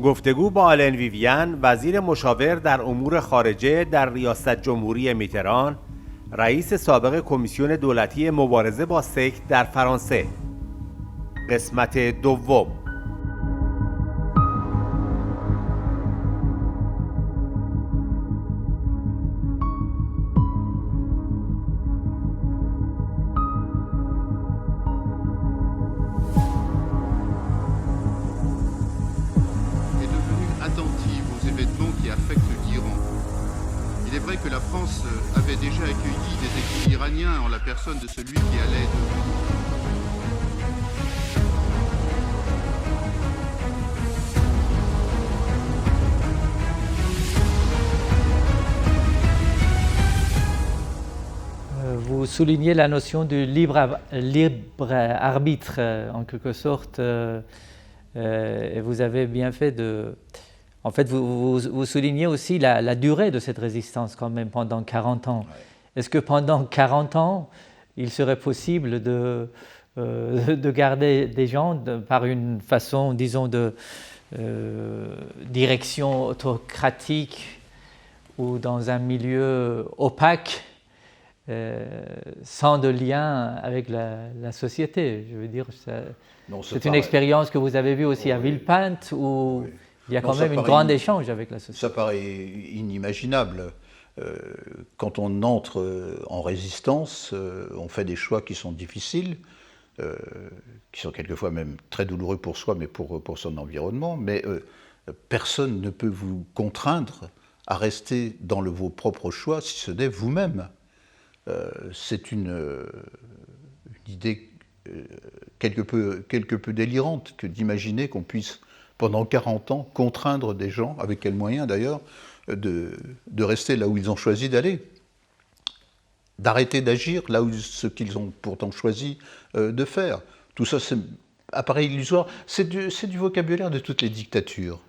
گفتگو با آلن ویویان، وزیر مشاور در امور خارجه در ریاست جمهوری میتران، رئیس سابق کمیسیون دولتی مبارزه با سکت در فرانسه. قسمت دوم. Il est vrai que la France avait déjà accueilli des exilés iraniens en la personne de celui qui allait Vous soulignez la notion du libre arbitre, en quelque sorte, et vous avez bien fait de... En fait, vous soulignez aussi la durée de cette résistance quand même pendant 40 ans. Ouais. Est-ce que pendant 40 ans, il serait possible de garder des gens par une façon, disons, de direction autocratique ou dans un milieu opaque, sans de lien avec la société? Je veux dire, c'est une expérience que vous avez vue aussi à Villepinte où... Oui. Il y a quand même un grand échange avec la société. Ça paraît inimaginable. Quand on entre en résistance, on fait des choix qui sont difficiles, qui sont quelquefois même très douloureux pour soi, mais pour son environnement. Mais personne ne peut vous contraindre à rester dans vos propres choix, si ce n'est vous-même. C'est une idée quelque peu délirante que d'imaginer qu'on puisse pendant 40 ans, contraindre des gens, avec quels moyens d'ailleurs, de rester là où ils ont choisi d'aller, d'arrêter d'agir là où ce qu'ils ont pourtant choisi de faire. Tout ça, apparaît illusoire. C'est du vocabulaire de toutes les dictatures.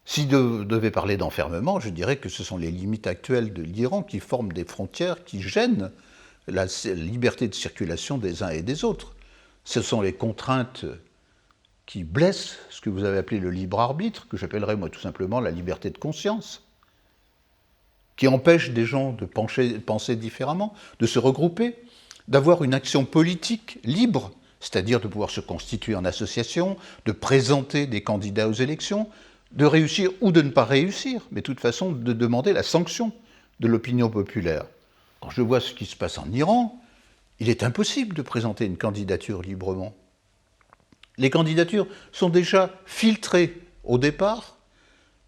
Si je devais parler d'enfermement, je dirais que ce sont les limites actuelles de l'Iran qui forment des frontières qui gênent la liberté de circulation des uns et des autres. Ce sont les contraintes qui blesse ce que vous avez appelé le libre arbitre, que j'appellerais moi tout simplement la liberté de conscience, qui empêche des gens de penser différemment, de se regrouper, d'avoir une action politique libre, c'est-à-dire de pouvoir se constituer en association, de présenter des candidats aux élections, de réussir ou de ne pas réussir, mais de toute façon de demander la sanction de l'opinion populaire. Quand je vois ce qui se passe en Iran, il est impossible de présenter une candidature librement. Les candidatures sont déjà filtrées au départ,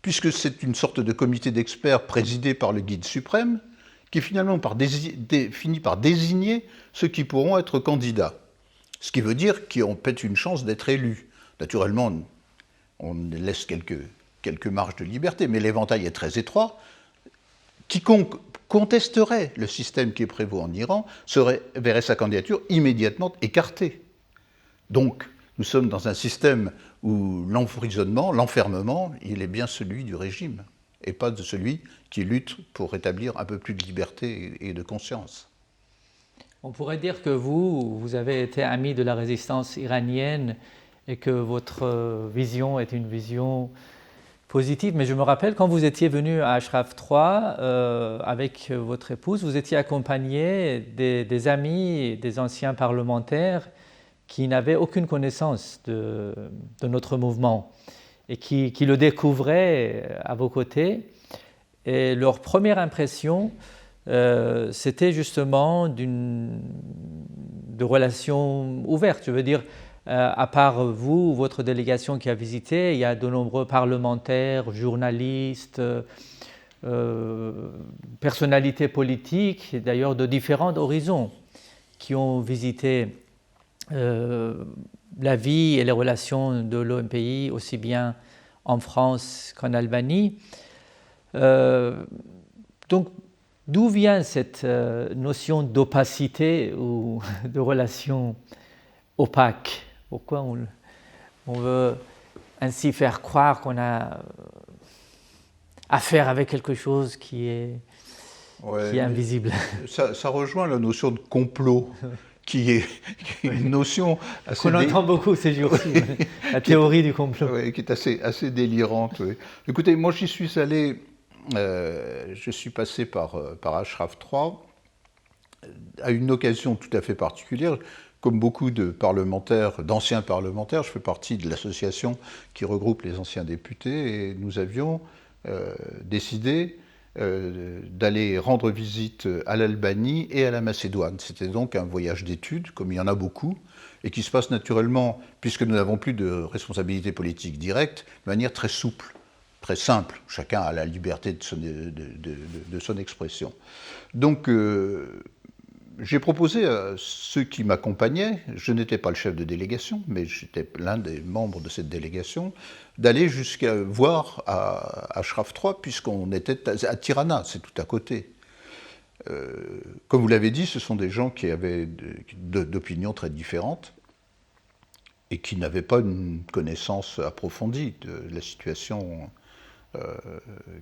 puisque c'est une sorte de comité d'experts présidé par le guide suprême, qui finalement finit par désigner ceux qui pourront être candidats. Ce qui veut dire qu'ils ont peut-être une chance d'être élus. Naturellement, on laisse quelques marges de liberté, mais l'éventail est très étroit. Quiconque contesterait le système qui prévaut en Iran verrait sa candidature immédiatement écartée. Donc, nous sommes dans un système où l'emprisonnement, l'enfermement, il est bien celui du régime, et pas de celui qui lutte pour rétablir un peu plus de liberté et de conscience. On pourrait dire que vous avez été ami de la résistance iranienne et que votre vision est une vision positive, mais je me rappelle quand vous étiez venu à Ashraf III avec votre épouse, vous étiez accompagné des amis, des anciens parlementaires qui n'avaient aucune connaissance de notre mouvement et qui le découvraient à vos côtés. Et leur première impression, c'était justement de relations ouvertes. Je veux dire, à part vous, votre délégation qui a visité, il y a de nombreux parlementaires, journalistes, personnalités politiques, d'ailleurs de différents horizons, qui ont visité la vie et les relations de l'OMPI, aussi bien en France qu'en Albanie. Donc, d'où vient cette notion d'opacité ou de relation opaque? Pourquoi on veut ainsi faire croire qu'on a affaire avec quelque chose qui est invisible? Ça rejoint la notion de complot qui est une notion assez qu'on entend beaucoup ces jours-ci, la théorie du complot. Oui, qui est assez délirante. Oui. Écoutez, moi j'y suis allé, je suis passé par Ashraf III à une occasion tout à fait particulière. Comme beaucoup de parlementaires, d'anciens parlementaires, je fais partie de l'association qui regroupe les anciens députés et nous avions décidé d'aller rendre visite à l'Albanie et à la Macédoine. C'était donc un voyage d'études, comme il y en a beaucoup, et qui se passe naturellement, puisque nous n'avons plus de responsabilité politique directe, de manière très souple, très simple. Chacun a la liberté de son expression. Donc, j'ai proposé à ceux qui m'accompagnaient, je n'étais pas le chef de délégation, mais j'étais l'un des membres de cette délégation, d'aller jusqu'à voir à Ashraf III, puisqu'on était à Tirana, c'est tout à côté. Comme vous l'avez dit, ce sont des gens qui avaient d'opinions très différentes et qui n'avaient pas une connaissance approfondie de la situation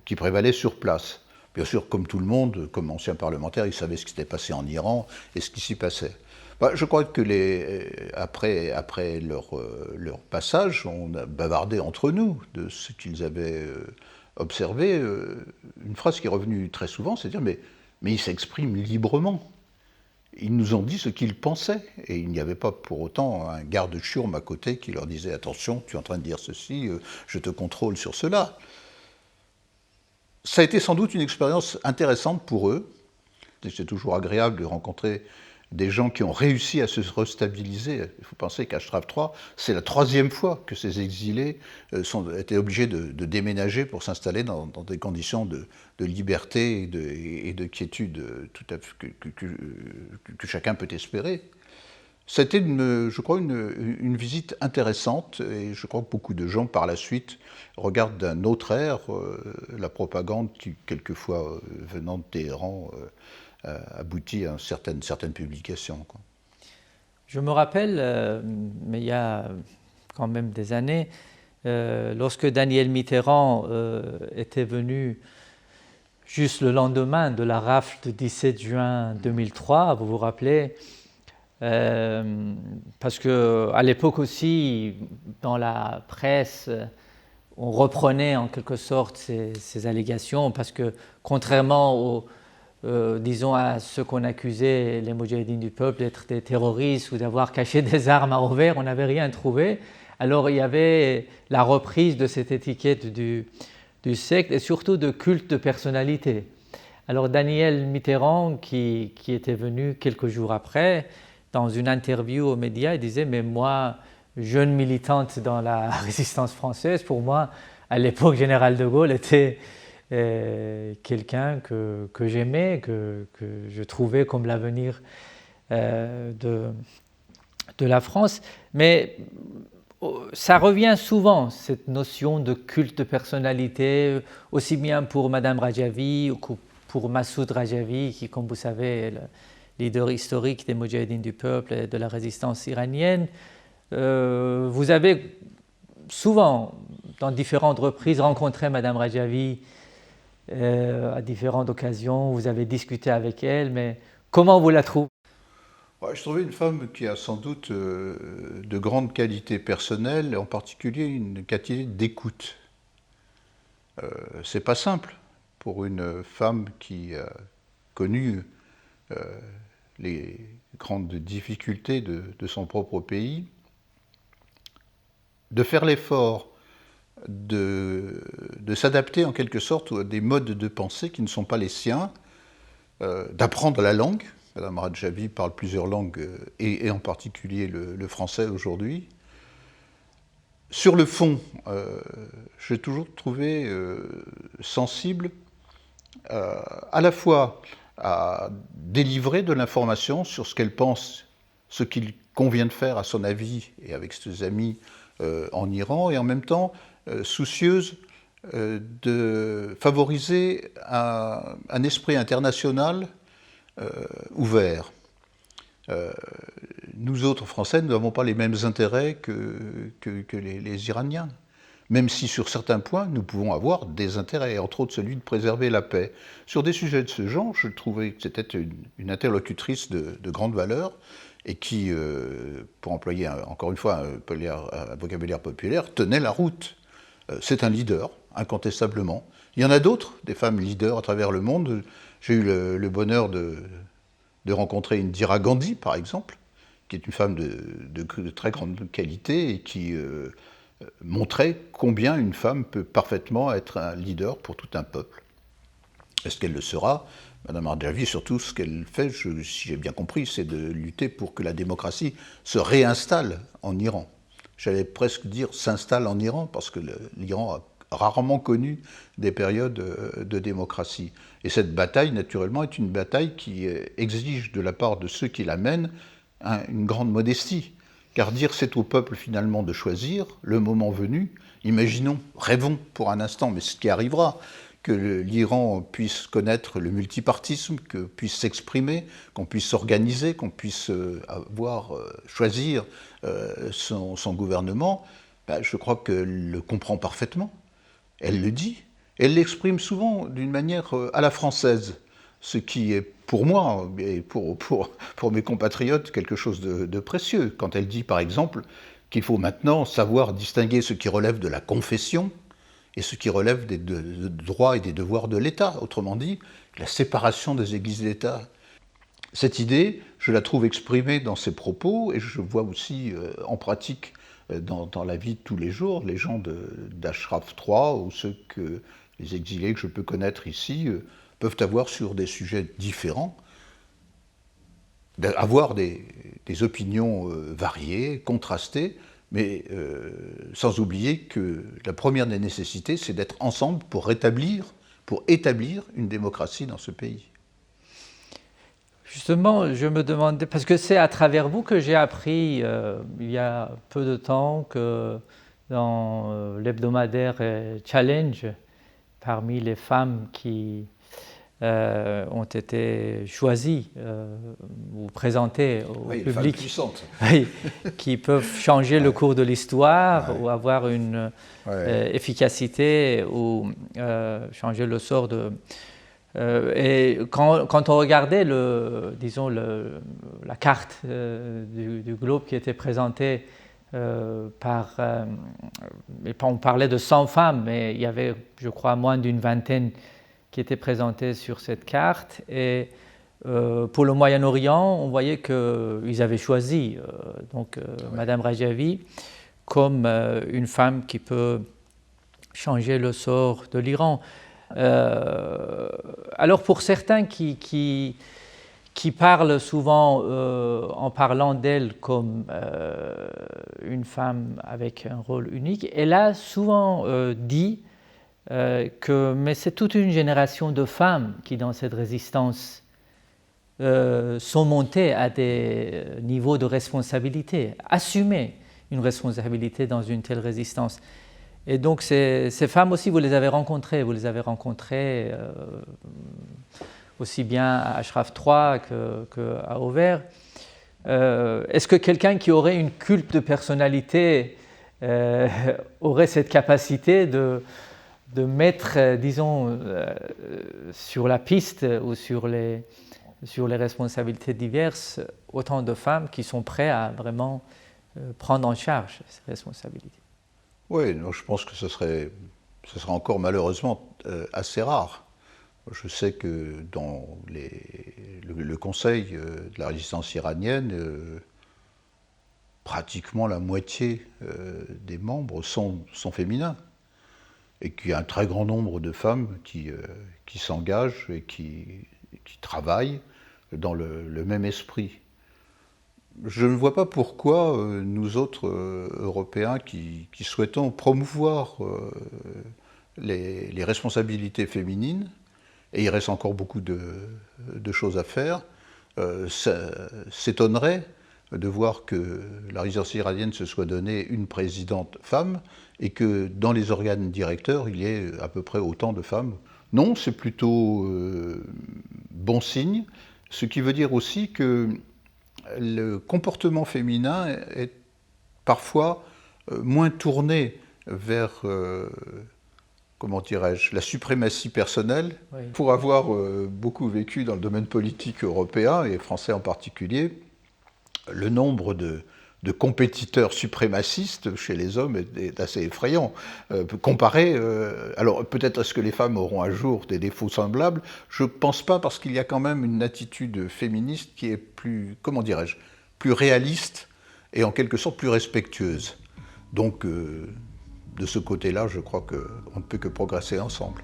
qui prévalait sur place. Bien sûr, comme tout le monde, comme ancien parlementaire, ils savaient ce qui s'était passé en Iran et ce qui s'y passait. Je crois que après leur passage, on a bavardé entre nous de ce qu'ils avaient observé. Une phrase qui est revenue très souvent, c'est de dire mais ils s'expriment librement. Ils nous ont dit ce qu'ils pensaient. Et il n'y avait pas pour autant un garde-chiourme à côté qui leur disait « Attention, tu es en train de dire ceci, je te contrôle sur cela ». Ça a été sans doute une expérience intéressante pour eux. C'est toujours agréable de rencontrer des gens qui ont réussi à se restabiliser. Il faut penser qu'Ashraf III, c'est la 3e fois que ces exilés étaient obligés de déménager pour s'installer dans des conditions de liberté et de quiétude tout à fait, que chacun peut espérer. C'était, je crois, une visite intéressante et je crois que beaucoup de gens, par la suite, regardent d'un autre air la propagande qui, quelquefois, venant de Téhéran, aboutit à certaines publications. Quoi. Je me rappelle, mais il y a quand même des années, lorsque Daniel Mitterrand était venu juste le lendemain de la rafle du 17 juin 2003, vous vous rappelez, parce qu'à l'époque aussi, dans la presse, on reprenait en quelque sorte ces allégations, parce que contrairement disons à ceux qu'on accusait, les Moudjahidines du peuple, d'être des terroristes ou d'avoir caché des armes à Anvers, on n'avait rien trouvé. Alors il y avait la reprise de cette étiquette du secte et surtout de culte de personnalité. Alors Daniel Mitterrand, qui était venu quelques jours après, dans une interview aux médias, il disait « Mais moi, jeune militante dans la résistance française, pour moi, à l'époque, Général de Gaulle était quelqu'un que j'aimais, que je trouvais comme l'avenir de la France. » Mais ça revient souvent, cette notion de culte de personnalité, aussi bien pour Madame Rajavi que pour Massoud Rajavi, qui, comme vous savez, est le leader historique des Moudjahidines du peuple et de la résistance iranienne. Vous avez souvent, dans différentes reprises, rencontré Madame Rajavi à différentes occasions, vous avez discuté avec elle, mais comment vous la trouvez ? Je trouvais une femme qui a sans doute de grandes qualités personnelles, en particulier une qualité d'écoute. C'est pas simple pour une femme qui a connu les grandes difficultés de son propre pays, de faire l'effort de s'adapter en quelque sorte à des modes de pensée qui ne sont pas les siens, d'apprendre la langue. Madame Rajavi parle plusieurs langues, et en particulier le français aujourd'hui. Sur le fond, j'ai toujours trouvé sensible à la fois à délivrer de l'information sur ce qu'elle pense, ce qu'il convient de faire à son avis et avec ses amis en Iran, et en même temps soucieuse de favoriser un esprit international ouvert. Nous autres Français, nous n'avons pas les mêmes intérêts que les Iraniens, même si sur certains points nous pouvons avoir des intérêts, entre autres celui de préserver la paix. Sur des sujets de ce genre, je trouvais que c'était une interlocutrice de grande valeur et qui, pour employer encore une fois un vocabulaire populaire, tenait la route. C'est un leader, incontestablement. Il y en a d'autres, des femmes leaders à travers le monde. J'ai eu le bonheur de rencontrer Indira Gandhi, par exemple, qui est une femme de très grande qualité et qui montrait combien une femme peut parfaitement être un leader pour tout un peuple. Est-ce qu'elle le sera ? Madame Rajavi, surtout, ce qu'elle fait, si j'ai bien compris, c'est de lutter pour que la démocratie se réinstalle en Iran. J'allais presque dire s'installe en Iran, parce que l'Iran a rarement connu des périodes de démocratie. Et cette bataille, naturellement, est une bataille qui exige de la part de ceux qui la mènent une grande modestie. Car dire c'est au peuple finalement de choisir, le moment venu, imaginons, rêvons pour un instant, mais ce qui arrivera, que l'Iran puisse connaître le multipartisme, que puisse s'exprimer, qu'on puisse s'organiser, qu'on puisse choisir son gouvernement, je crois qu'elle le comprend parfaitement. Elle le dit. Elle l'exprime souvent d'une manière à la française, ce qui est pour moi et pour mes compatriotes quelque chose de précieux. Quand elle dit par exemple qu'il faut maintenant savoir distinguer ce qui relève de la confession et ce qui relève des droits et des devoirs de l'État, autrement dit, la séparation des églises et l'État. Cette idée, je la trouve exprimée dans ses propos, et je vois aussi en pratique dans la vie de tous les jours, les gens d'Ashraf III, ou les exilés que je peux connaître ici, peuvent avoir sur des sujets différents, avoir des opinions variées, contrastées, mais sans oublier que la première des nécessités, c'est d'être ensemble pour établir une démocratie dans ce pays. Justement, je me demandais, parce que c'est à travers vous que j'ai appris il y a peu de temps que dans l'hebdomadaire Challenge, parmi les femmes qui ont été choisies ou présentées au public, qui peuvent changer le cours de l'histoire ou avoir une efficacité ou changer le sort de... et quand on regardait la carte du globe qui était présentée on parlait de 100 femmes, mais il y avait, je crois, moins d'une vingtaine qui étaient présentées sur cette carte. Et pour le Moyen-Orient, on voyait qu'ils avaient choisi Madame Rajavi comme une femme qui peut changer le sort de l'Iran. Alors pour certains qui parlent souvent en parlant d'elle comme une femme avec un rôle unique, elle a souvent dit mais c'est toute une génération de femmes qui dans cette résistance sont montées à des niveaux de responsabilité, assumer une responsabilité dans une telle résistance. Et donc ces femmes aussi, vous les avez rencontrées aussi bien à Ashraf III qu'à Auvers. Est-ce que quelqu'un qui aurait une culte de personnalité aurait cette capacité de mettre, disons, sur la piste ou sur les responsabilités diverses, autant de femmes qui sont prêtes à vraiment prendre en charge ces responsabilités? Oui, je pense que ce serait encore malheureusement assez rare. Je sais que dans le Conseil de la résistance iranienne, pratiquement la moitié des membres sont féminins, et qu'il y a un très grand nombre de femmes qui s'engagent et qui travaillent dans le même esprit. Je ne vois pas pourquoi nous autres Européens qui souhaitons promouvoir les responsabilités féminines, et il reste encore beaucoup de choses à faire, s'étonnerait de voir que la résistance iranienne se soit donnée une présidente femme et que dans les organes directeurs, il y ait à peu près autant de femmes. Non, c'est plutôt bon signe, ce qui veut dire aussi que le comportement féminin est parfois moins tourné vers, comment dirais-je, la suprématie personnelle. Oui. Pour avoir beaucoup vécu dans le domaine politique européen, et français en particulier, Le nombre de compétiteurs suprémacistes chez les hommes est assez effrayant. Comparé, alors peut-être est-ce que les femmes auront un jour des défauts semblables? Je ne pense pas, parce qu'il y a quand même une attitude féministe qui est plus, comment dirais-je, plus réaliste et en quelque sorte plus respectueuse. Donc de ce côté-là, je crois qu'on ne peut que progresser ensemble.